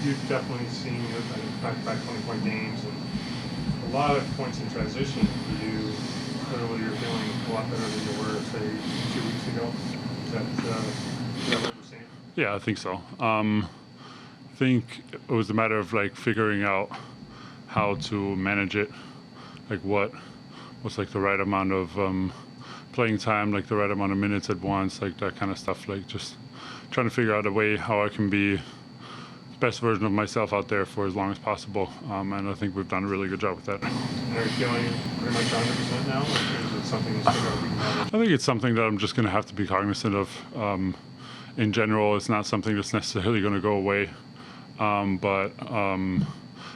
you've definitely seen back-to-back 20-point games and a lot of points in transition for you. Clearly, you're feeling a lot better than you were, say, 2 weeks ago. Is that what we're seeing? Yeah, I think so. I think it was a matter of like figuring out how to manage it, like what's like the right amount of playing time, like the right amount of minutes at once, like that kind of stuff. Like just trying to figure out a way how I can be the best version of myself out there for as long as possible. And I think we've done a really good job with that. And are you feeling pretty much 100% now, or is it something you still got to be managed? I think it's something that I'm just going to have to be cognizant of. In general, it's not something that's necessarily going to go away.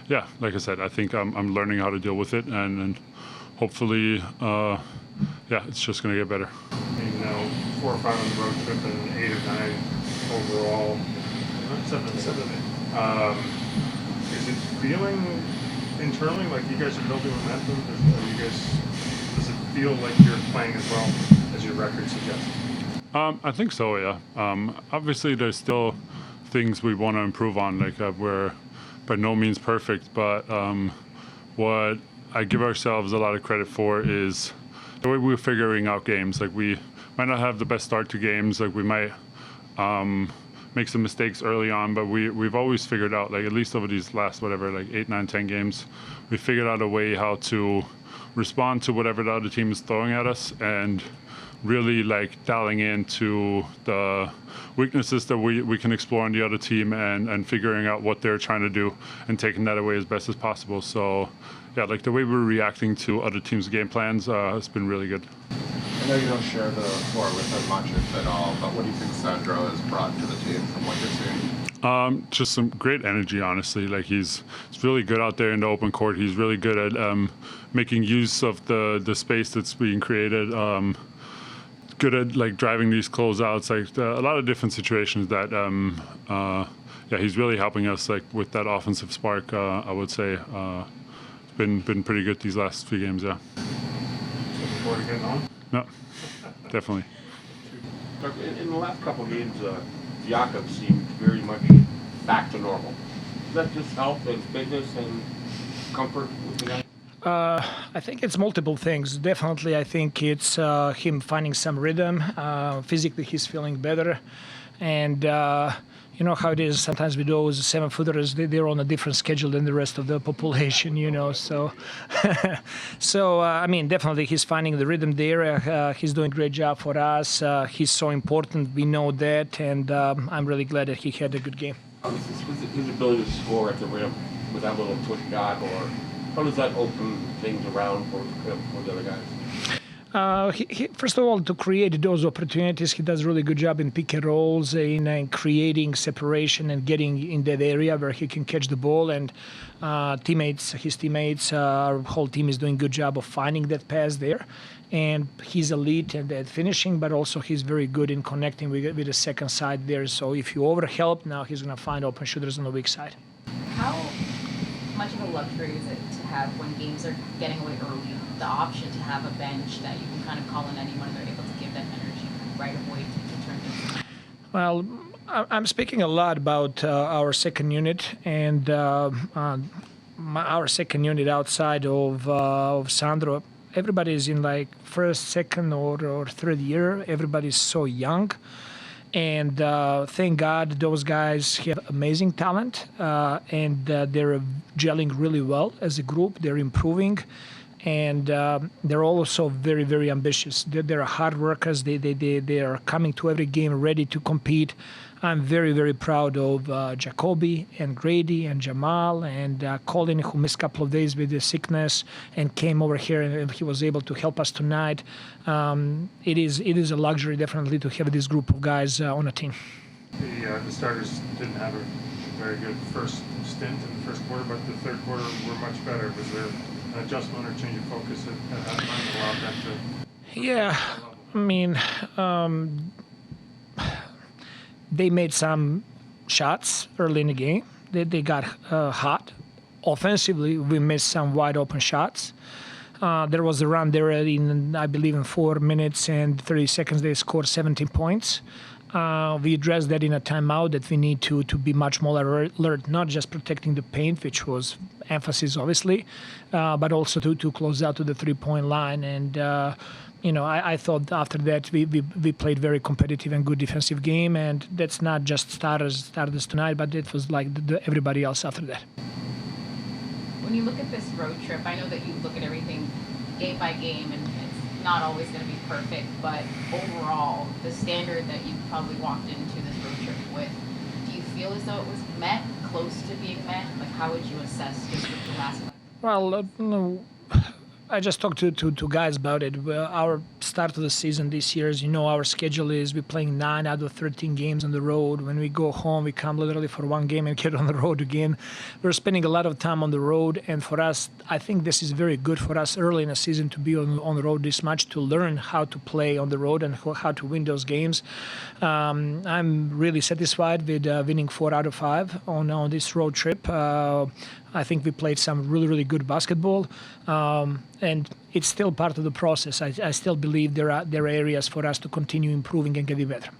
Yeah, like I said, I think I'm learning how to deal with it, and hopefully, it's just going to get better. And, 4 or 5 on the road trip and 8 or 9 overall. 7 and 7. Is it feeling internally like you guys are building momentum? Does it feel like you're playing as well as your record suggests? I think so, yeah. Obviously, there's still things we want to improve on. Like we're by no means perfect, but what I give ourselves a lot of credit for is the way we're figuring out games. Like we might not have the best start to games. Like we might make some mistakes early on, but we've always figured out, like at least over these last like 8, 9, 10 games, we figured out a way how to respond to whatever the other team is throwing at us and really like dialing into the weaknesses that we can explore on the other team and figuring out what they're trying to do and taking that away as best as possible. So yeah, like the way we're reacting to other teams' game plans has been really good. I know you don't share the floor with him much, if at all, but what do you think Sandro has brought to the team from what you're seeing? Just some great energy, honestly. Like he's really good out there in the open court. He's really good at making use of the space that's being created. Good at like driving these closeouts, like a lot of different situations that he's really helping us like with that offensive spark. I would say it's been pretty good these last few games. Yeah. Looking forward to getting on. No, definitely. In the last couple of games, Yakob seemed very much back to normal. Does that just help his fitness and comfort with the guy? I think it's multiple things. Definitely, I think it's him finding some rhythm. Physically, he's feeling better. And you know how it is sometimes with those 7-footers, they're on a different schedule than the rest of the population, you know. So, I mean, definitely he's finding the rhythm there. He's doing a great job for us. He's so important. We know that. And I'm really glad that he had a good game. His ability to score at the rim with that little push shot, or how does that open things around for the other guys? He, first of all, to create those opportunities, he does a really good job in pick and rolls, in creating separation and getting in that area where he can catch the ball. And his teammates, our whole team is doing a good job of finding that pass there. And he's elite at finishing, but also he's very good in connecting with the second side there. So if you overhelp, now he's going to find open shooters on the weak side. How much of a luxury is it to have, when games are getting away early, the option to have a bench that you can kind of call in anyone and they're able to give that energy right away to turn things? Well, I'm speaking a lot about our second unit, and our second unit outside of Sandro. Everybody's in like first, second, or third year. Everybody's so young. And thank God those guys have amazing talent, and they're gelling really well as a group. They're improving, and they're also very, very ambitious. They're hard workers. They are coming to every game ready to compete. I'm very, very proud of Jakob and Grady and Jamal and Colin, who missed a couple of days with the sickness and came over here, and he was able to help us tonight. It is a luxury, definitely, to have this group of guys on a team. The starters didn't have a very good first stint in the first quarter, but the third quarter were much better. Was there an adjustment or change of focus at that time that allowed them to? Yeah, I mean, they made some shots early in the game. They got hot. Offensively, we missed some wide open shots. There was a run there in, I believe, in 4 minutes and 30 seconds, they scored 17 points. We addressed that in a timeout that we need to be much more alert, not just protecting the paint, which was emphasis obviously, but also to close out to the 3-point line. And I thought after that we played very competitive and good defensive game, and that's not just starters tonight, but it was like everybody else after that. When you look at this road trip, I know that you look at everything game by game, and it's not always going to be perfect, but overall, the standard that you probably walked into this road trip with, do you feel as though it was met, close to being met? Like, how would you assess just with the last one? Well, I just talked to guys about it. Our start of the season this year, as you know, our schedule is we're playing 9 out of 13 games on the road. When we go home, we come literally for one game and get on the road again. We're spending a lot of time on the road, and for us, I think this is very good for us early in the season to be on the road this much, to learn how to play on the road and how to win those games. I'm really satisfied with winning 4 out of 5 on this road trip. I think we played some really, really good basketball, and it's still part of the process. I still believe there are areas for us to continue improving and getting better.